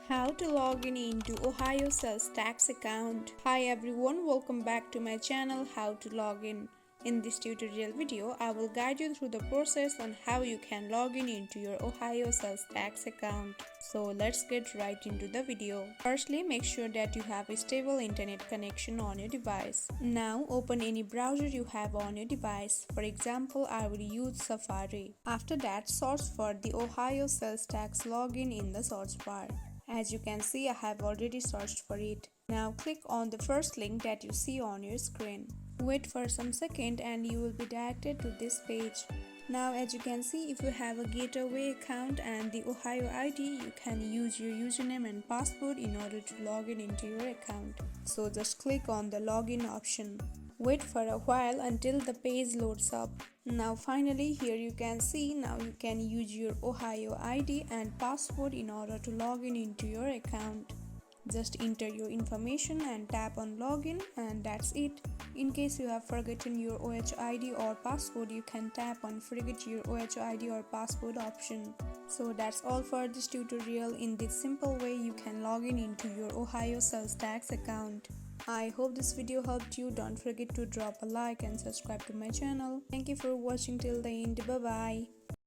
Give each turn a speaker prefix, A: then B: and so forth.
A: How to log in into Ohio sales tax account. Hi everyone, welcome back to my channel How to Log In. In this tutorial video, I will guide you through the process on how you can log in into your Ohio sales tax account. So let's get right into the video. Firstly, make sure that you have a stable internet connection on your device. Now open any browser you have on your device. For example, I will use Safari. After that, search for the Ohio sales tax login in the search bar. As you can see, I have already searched for it. Now click on the first link that you see on your screen. Wait for some second and you will be directed to this page. Now as you can see, if you have a gateway account and the Ohio ID, you can use your username and password in order to log in into your account. So just click on the login option. Wait for a while until the page loads up. Now finally, here you can see, now you can use your Ohio ID and password in order to log in into your account. Just enter your information and tap on login, and that's it. In case you have forgotten your OH ID or password, you can tap on forget your OH ID or password option. So that's all for this tutorial. In this simple way, you can log in into your Ohio sales tax account. I hope this video helped you. Don't forget to drop a like and subscribe to my channel. Thank you for watching till the end. Bye bye.